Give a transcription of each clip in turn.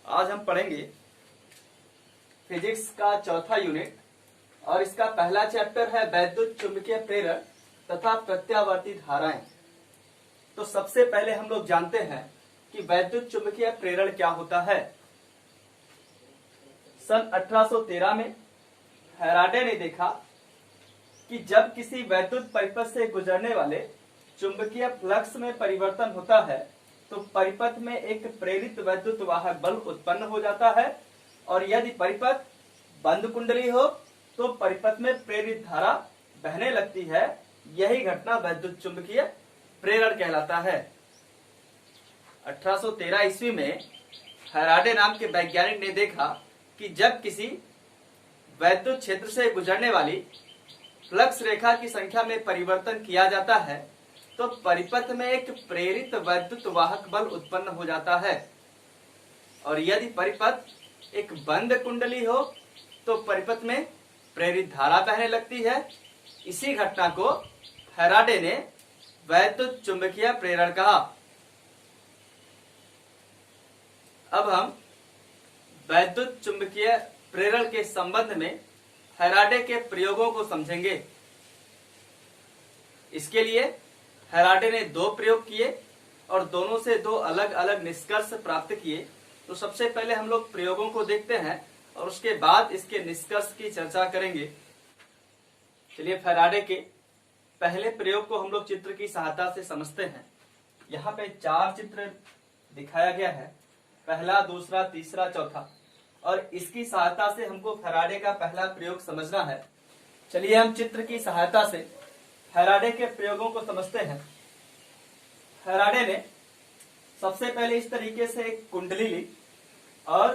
आज हम पढ़ेंगे फिजिक्स का चौथा यूनिट और इसका पहला चैप्टर है वैद्युत चुंबकीय प्रेरण तथा प्रत्यावर्ती धाराएं। तो सबसे पहले हम लोग जानते हैं कि वैद्युत चुंबकीय प्रेरण क्या होता है। सन 1813 में फैराडे ने देखा कि जब किसी वैद्युत परिपथ से गुजरने वाले चुंबकीय फ्लक्स में परिवर्तन होता है तो परिपथ में एक प्रेरित वैद्युत वाहक बल उत्पन्न हो जाता है और यदि परिपथ बंद कुंडली हो तो परिपथ में प्रेरित धारा बहने लगती है। यही घटना वैद्युत चुंबकीय प्रेरण कहलाता है। 1813 ईस्वी में फैराडे नाम के वैज्ञानिक ने देखा कि जब किसी वैद्युत क्षेत्र से गुजरने वाली फ्लक्स रेखा की संख्या में परिवर्तन किया जाता है तो परिपथ में एक प्रेरित वैद्युत वाहक बल उत्पन्न हो जाता है और यदि परिपथ एक बंद कुंडली हो तो परिपथ में प्रेरित धारा बहने लगती है। इसी घटना को फैराडे ने वैद्युत चुंबकीय प्रेरण कहा। अब हम वैद्युत चुंबकीय प्रेरण के संबंध में फैराडे के प्रयोगों को समझेंगे। इसके लिए फैराडे ने दो प्रयोग किए और दोनों से दो अलग अलग निष्कर्ष प्राप्त किए। तो सबसे पहले हम लोग प्रयोगों को देखते हैं और उसके बाद इसके निष्कर्ष की चर्चा करेंगे। चलिए फैराडे के पहले प्रयोग को हम लोग चित्र की सहायता से समझते हैं। यहाँ पे 4 चित्र दिखाया गया है, पहला, दूसरा, तीसरा, चौथा, और इसकी सहायता से हमको फैराडे का पहला प्रयोग समझना है। चलिए हम चित्र की सहायता से फैराडे के प्रयोगों को समझते हैं। फैराडे ने सबसे पहले इस तरीके से एक कुंडली ली और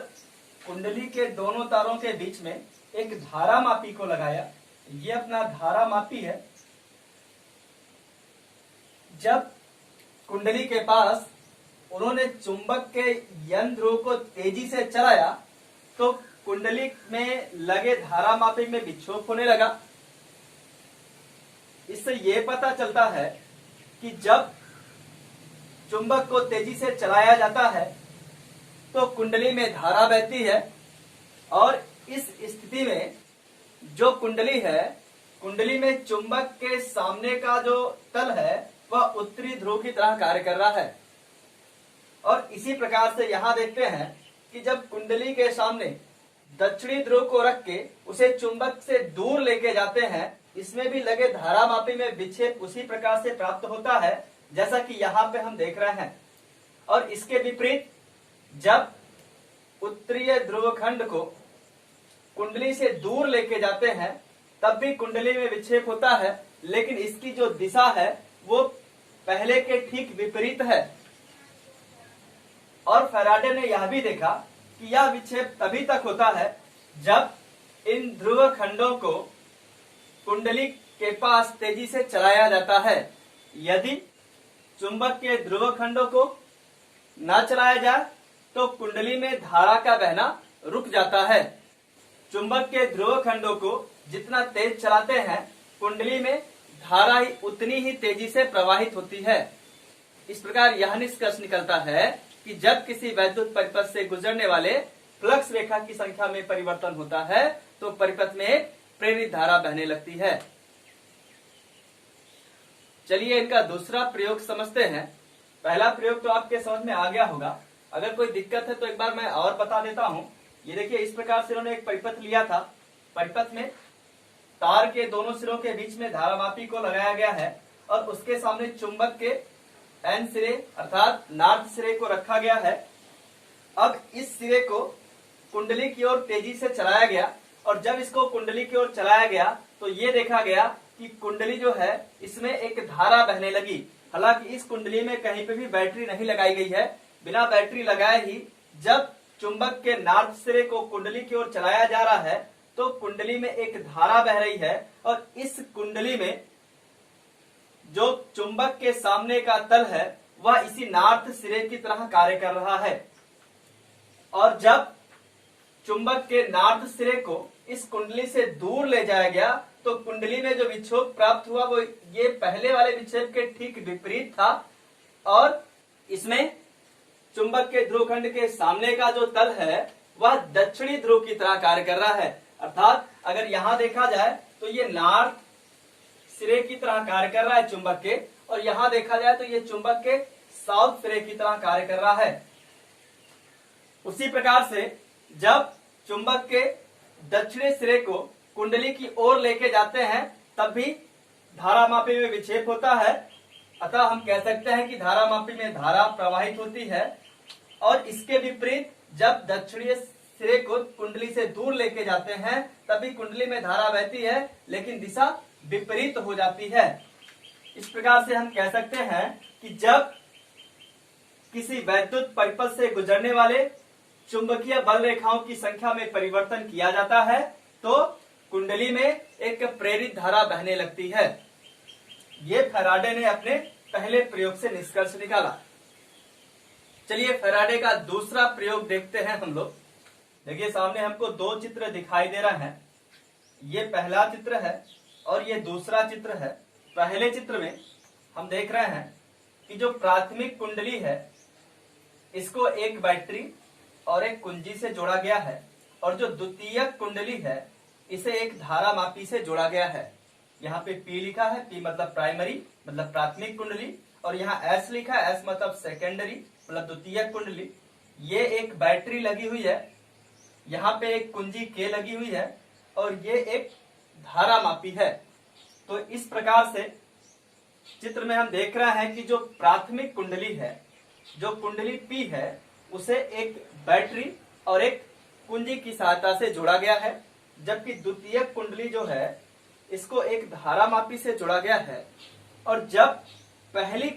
कुंडली के दोनों तारों के बीच में एक धारा मापी को लगाया। ये अपना धारा मापी है। जब कुंडली के पास उन्होंने चुंबक के यंत्र को तेजी से चलाया तो कुंडली में लगे धारा मापी में विक्षोभ होने लगा। इससे ये पता चलता है कि जब चुंबक को तेजी से चलाया जाता है तो कुंडली में धारा बहती है और इस स्थिति में जो कुंडली है, कुंडली में चुंबक के सामने का जो तल है वह उत्तरी ध्रुव की तरह कार्य कर रहा है। और इसी प्रकार से यहाँ देखते हैं कि जब कुंडली के सामने दक्षिणी ध्रुव को रख के उसे चुंबक से दूर लेके जाते हैं, इसमें भी लगे धारा मापी में विक्षेप उसी प्रकार से प्राप्त होता है जैसा कि यहाँ पे हम देख रहे हैं। और इसके विपरीत जब उत्तरीय ध्रुव खंड को कुंडली से दूर लेके जाते हैं तब भी कुंडली में विक्षेप होता है, लेकिन इसकी जो दिशा है वो पहले के ठीक विपरीत है। और फैराडे ने यह भी देखा कि यह विक्षेप तभी तक होता है जब इन ध्रुव खंडों को कुंडली के पास तेजी से चलाया जाता है। यदि चुंबक के ध्रुव खंडों को न चलाया जाए तो कुंडली में धारा का बहना रुक जाता है। चुंबक के ध्रुव खंडों को जितना तेज चलाते हैं कुंडली में धारा ही उतनी ही तेजी से प्रवाहित होती है। इस प्रकार यह निष्कर्ष निकलता है कि जब किसी वैद्युत परिपथ से गुजरने वाले फ्लक्स रेखा की संख्या में परिवर्तन होता है तो परिपथ में प्रेरित धारा बहने लगती है। चलिए इनका दूसरा प्रयोग समझते हैं। पहला प्रयोग तो आपके समझ में आ गया होगा। अगर कोई दिक्कत है तो एक बार मैं और बता देता हूं। ये देखिए इस प्रकार से उन्होंने एक परिपथ लिया था। परिपथ में तार के दोनों सिरों के बीच में धारामापी को लगाया गया है और उसके सामने चुंबक के एन सिरे अर्थात नॉर्थ सिरे को रखा गया है। अब इस सिरे को कुंडली की ओर तेजी से चलाया गया और जब इसको कुंडली की ओर चलाया गया तो ये देखा गया कि कुंडली जो है इसमें एक धारा बहने लगी। हालांकि इस कुंडली में कहीं पे भी बैटरी नहीं लगाई गई है। बिना बैटरी लगाए ही जब चुंबक के नॉर्थ सिरे को कुंडली की ओर चलाया जा रहा है तो कुंडली में एक धारा बह रही है और इस कुंडली में जो चुंबक के सामने का तल है वह इसी नॉर्थ सिरे की तरह कार्य कर रहा है। और जब चुंबक के नॉर्थ सिरे को इस कुंडली से दूर ले जाया गया तो कुंडली में जो विक्षोभ प्राप्त हुआ वो ये पहले वाले विक्षेप के ठीक विपरीत था और इसमें चुंबक के ध्रुवखंड के सामने का जो तल है वह दक्षिणी ध्रुव की तरह कार्य कर रहा है। अर्थात अगर यहां देखा जाए तो ये नॉर्थ सिरे की तरह कार्य कर रहा है चुंबक के, और यहां देखा जाए तो ये चुंबक के साउथ सिरे की तरह कार्य कर रहा है। उसी प्रकार से जब चुंबक के दक्षिणी सिरे को कुंडली की ओर लेके जाते हैं तब भी धारामापी में विक्षेप होता है। अतः हम कह सकते हैं कि धारामापी में धारा प्रवाहित होती है। और इसके विपरीत जब दक्षिणी सिरे को कुंडली से दूर लेके जाते हैं तभी कुंडली में धारा बहती है, लेकिन दिशा विपरीत हो जाती है। इस प्रकार से हम कह सकते हैं कि जब किसी वैद्युत परिपथ से गुजरने वाले चुंबकीय बल रेखाओं की संख्या में परिवर्तन किया जाता है तो कुंडली में एक प्रेरित धारा बहने लगती है। ये फैराडे ने अपने पहले प्रयोग से निष्कर्ष निकाला। चलिए फैराडे का दूसरा प्रयोग देखते हैं हम लोग। देखिए सामने हमको दो चित्र दिखाई दे रहे हैं। ये पहला चित्र है और ये दूसरा चित्र है। पहले चित्र में हम देख रहे हैं कि जो प्राथमिक कुंडली है इसको एक बैटरी और एक कुंजी से जोड़ा गया है, और जो द्वितीयक कुंडली है इसे एक धारामापी से जोड़ा गया है। यहाँ पे P लिखा है, P मतलब प्राइमरी मतलब प्राथमिक कुंडली, और यहाँ S लिखा है, S मतलब सेकेंडरी मतलब द्वितीयक कुंडली। ये एक बैटरी लगी हुई है, यहाँ पे एक कुंजी K लगी हुई है, और ये एक धारामापी है। तो इस प्रकार से चित्र में हम देख रहे हैं कि जो प्राथमिक कुंडली है, जो कुंडली P है, उसे एक बैटरी और एक कुंजी की सहायता से जोड़ा गया है, जबकि द्वितीयक कुंडली जो है इसको एक धारामापी से जोड़ा गया है। और जब पहली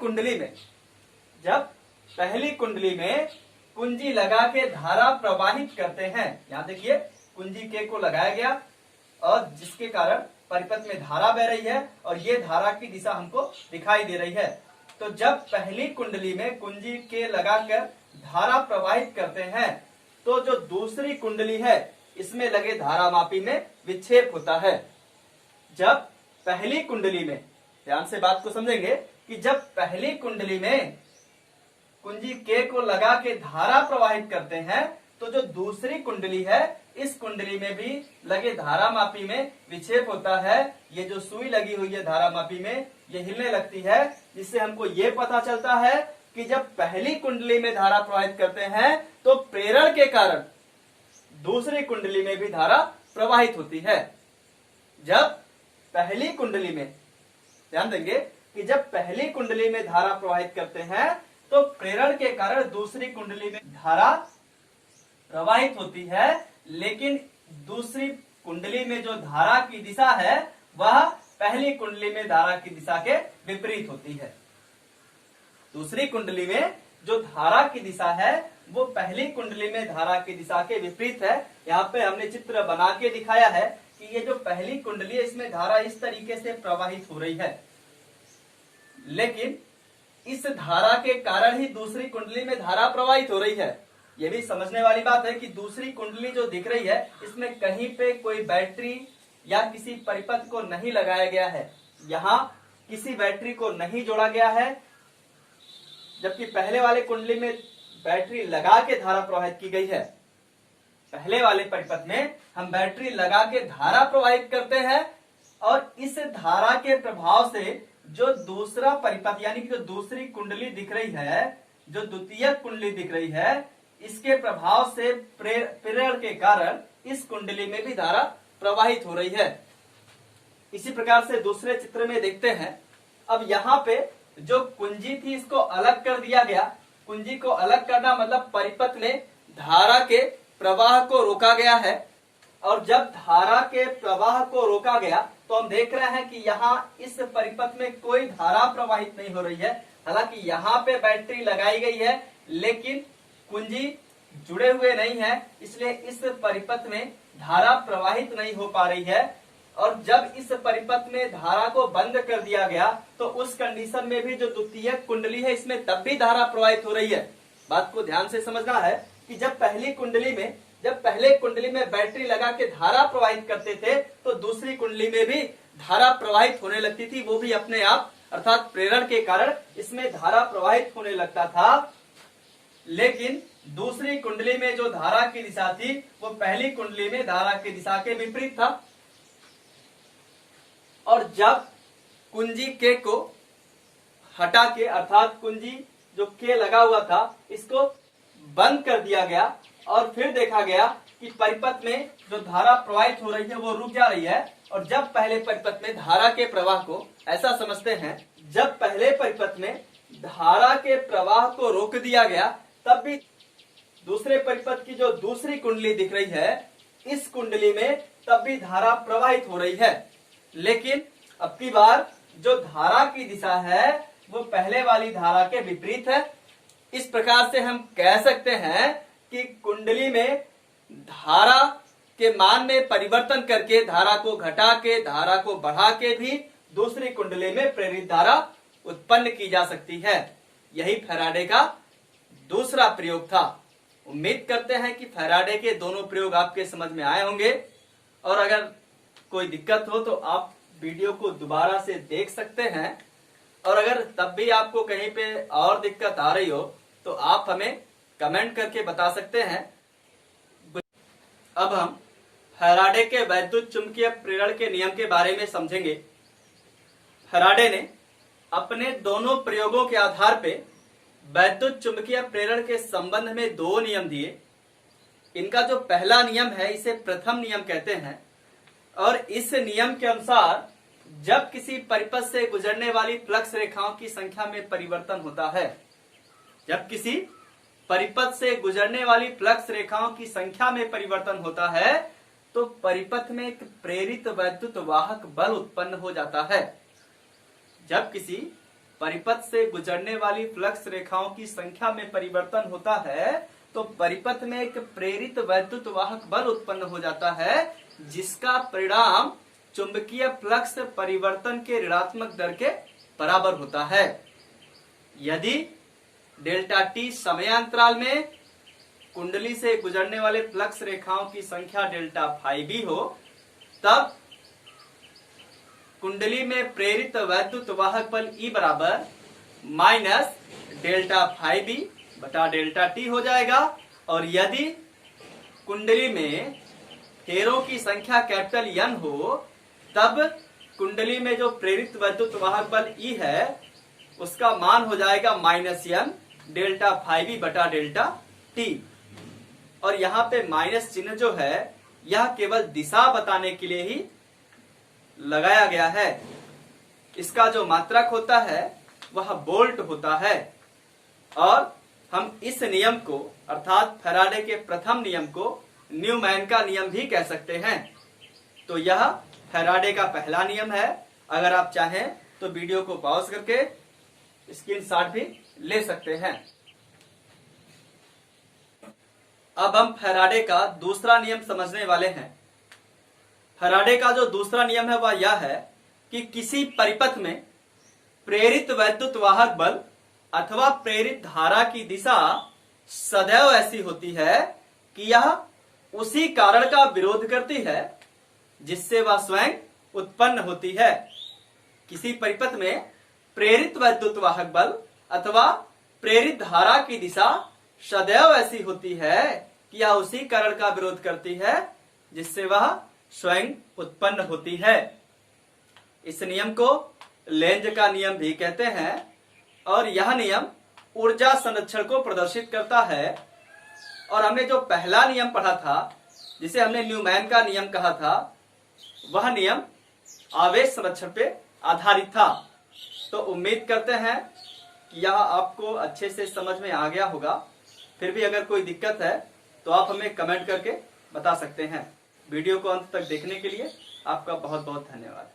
कुंडली में कुंजी लगा के धारा प्रवाहित करते हैं, यहाँ देखिए कुंजी के को लगाया गया और जिसके कारण परिपथ में धारा बह रही है और ये धारा की दिशा हमको दिखाई दे रही है। तो जब पहली कुंडली में कुंजी के लगाकर धारा प्रवाहित करते हैं तो जो दूसरी कुंडली है इसमें लगे धारामापी में विक्षेप होता है। जब पहली कुंडली में, ध्यान से बात को समझेंगे, कि जब पहली कुंडली में कुंजी के को लगा के धारा प्रवाहित करते हैं तो जो दूसरी कुंडली है इस कुंडली में भी लगे धारामापी में विक्षेप होता है। ये जो सुई लगी हुई है धारामापी में ये हिलने लगती है, जिससे हमको ये पता चलता है कि जब पहली कुंडली में धारा प्रवाहित करते हैं तो प्रेरण के कारण दूसरी कुंडली में भी धारा प्रवाहित होती है। जब पहली कुंडली में, ध्यान देंगे कि जब पहली कुंडली में धारा प्रवाहित करते हैं तो प्रेरण के कारण दूसरी कुंडली में धारा प्रवाहित होती है, लेकिन दूसरी कुंडली में जो धारा की दिशा है वह पहली कुंडली में धारा की दिशा के विपरीत होती है। दूसरी कुंडली में जो धारा की दिशा है वो पहली कुंडली में धारा की दिशा के विपरीत है। यहाँ पे हमने चित्र बना के दिखाया है कि ये जो पहली कुंडली है इसमें धारा इस तरीके से प्रवाहित हो रही है, लेकिन इस धारा के कारण ही दूसरी कुंडली में धारा प्रवाहित हो रही है। ये भी समझने वाली बात है कि दूसरी कुंडली जो दिख रही है इसमें कहीं पे कोई बैटरी या किसी परिपथ को नहीं लगाया गया है, यहाँ किसी बैटरी को नहीं जोड़ा गया है, जबकि पहले वाले कुंडली में बैटरी लगा के धारा प्रवाहित की गई है। पहले वाले परिपथ में हम बैटरी लगा के धारा प्रवाहित करते हैं और इस धारा के प्रभाव से जो दूसरा परिपथ यानी कि जो दूसरी कुंडली दिख रही है, जो द्वितीय कुंडली दिख रही है, इसके प्रभाव से प्रेरण के कारण इस कुंडली में भी धारा प्रवाहित हो रही है। इसी प्रकार से दूसरे चित्र में देखते हैं। अब यहाँ पे जो कुंजी थी इसको अलग कर दिया गया। कुंजी को अलग करना मतलब परिपथ में धारा के प्रवाह को रोका गया है, और जब धारा के प्रवाह को रोका गया तो हम देख रहे हैं कि यहाँ इस परिपथ में कोई धारा प्रवाहित नहीं हो रही है। हालांकि यहाँ पे बैटरी लगाई गई है लेकिन कुंजी जुड़े हुए नहीं है, इसलिए इस परिपथ में धारा प्रवाहित नहीं हो पा रही है। और जब इस परिपथ में धारा को बंद कर दिया गया तो उस कंडीशन में भी जो द्वितीय कुंडली है इसमें तब भी धारा प्रवाहित हो रही है। बात को ध्यान से समझना है कि जब पहले कुंडली में बैटरी लगा के धारा प्रवाहित करते थे तो दूसरी कुंडली में भी धारा प्रवाहित होने लगती थी, वो भी अपने आप, अर्थात प्रेरण के कारण इसमें धारा प्रवाहित होने लगता था। लेकिन दूसरी कुंडली में जो धारा की दिशा थी वो पहली कुंडली में धारा की दिशा के विपरीत था। और जब कुंजी के को हटा के, अर्थात कुंजी जो के लगा हुआ था इसको बंद कर दिया गया और फिर देखा गया कि परिपथ में जो धारा प्रवाहित हो रही है वो रुक जा रही है। और जब पहले परिपथ में धारा के प्रवाह को, ऐसा समझते हैं, जब पहले परिपथ में धारा के प्रवाह को रोक दिया गया तब भी दूसरे परिपथ की जो दूसरी कुंडली दिख रही है इस कुंडली में तब भी धारा प्रवाहित हो रही है। लेकिन अब की बार जो धारा की दिशा है वो पहले वाली धारा के विपरीत है। इस प्रकार से हम कह सकते हैं कि कुंडली में धारा के मान में परिवर्तन करके, धारा को घटा के, धारा को बढ़ा के भी दूसरी कुंडली में प्रेरित धारा उत्पन्न की जा सकती है। यही फैराडे का दूसरा प्रयोग था। उम्मीद करते हैं कि फैराडे के दोनों प्रयोग आपके समझ में आए होंगे। और अगर कोई दिक्कत हो तो आप वीडियो को दोबारा से देख सकते हैं। और अगर तब भी आपको कहीं पे और दिक्कत आ रही हो तो आप हमें कमेंट करके बता सकते हैं। अब हम फैराडे के वैद्युत चुंबकीय प्रेरण के नियम के बारे में समझेंगे। फैराडे ने अपने दोनों प्रयोगों के आधार पे वैद्युत चुंबकीय प्रेरण के संबंध में दो नियम दिए। इनका जो पहला नियम है इसे प्रथम नियम कहते हैं। और इस नियम के अनुसार जब किसी परिपथ से गुजरने वाली फ्लक्स रेखाओं की संख्या में परिवर्तन होता है, जब किसी परिपथ से गुजरने वाली फ्लक्स रेखाओं की संख्या में परिवर्तन होता है तो परिपथ में एक प्रेरित वैद्युत वाहक बल उत्पन्न हो जाता है। जब किसी परिपथ से गुजरने वाली फ्लक्स रेखाओं की संख्या में परिवर्तन होता है तो परिपथ में एक प्रेरित वैद्युत वाहक बल उत्पन्न हो जाता है, जिसका परिणाम चुंबकीय फ्लक्स परिवर्तन के ऋणात्मक दर के बराबर होता है। यदि डेल्टा टी समयांतराल में कुंडली से गुजरने वाले फ्लक्स रेखाओं की संख्या डेल्टा फाई बी हो, तब कुंडली में प्रेरित वैद्युत वाहक बल E बराबर माइनस डेल्टा फाई बी बटा डेल्टा टी हो जाएगा। और यदि कुंडली में फेरों की संख्या कैपिटल N हो तब कुंडली में जो प्रेरित वैद्युत वाहक बल E है उसका मान हो जाएगा minus N delta phi B बटा डेल्टा टी। और यहाँ पे माइनस चिन्ह जो है यह केवल दिशा बताने के लिए ही लगाया गया है। इसका जो मात्रक होता है वह वोल्ट होता है। और हम इस नियम को, अर्थात फैराडे के प्रथम नियम को न्यूमैन का नियम भी कह सकते हैं। तो यह फैराडे का पहला नियम है। अगर आप चाहें तो वीडियो को पॉज करके स्क्रीनशॉट भी ले सकते हैं। अब हम फैराडे का दूसरा नियम समझने वाले हैं। फैराडे का जो दूसरा नियम है वह यह है कि किसी परिपथ में प्रेरित वैद्युत वाहक बल अथवा प्रेरित धारा की दिशा सदैव ऐसी होती है कि यह उसी कारण का विरोध करती है जिससे वह स्वयं उत्पन्न होती है। किसी परिपथ में प्रेरित वैद्युत वाहक बल अथवा प्रेरित धारा की दिशा सदैव ऐसी होती है कि यह उसी कारण का विरोध करती है जिससे वह स्वयं उत्पन्न होती है। इस नियम को लेंज का नियम भी कहते हैं। और यह नियम ऊर्जा संरक्षण को प्रदर्शित करता है। और हमने जो पहला नियम पढ़ा था जिसे हमने न्यूमैन का नियम कहा था, वह नियम आवेश संरक्षण पे आधारित था। तो उम्मीद करते हैं कि यह आपको अच्छे से समझ में आ गया होगा। फिर भी अगर कोई दिक्कत है तो आप हमें कमेंट करके बता सकते हैं। वीडियो को अंत तक देखने के लिए आपका बहुत बहुत धन्यवाद।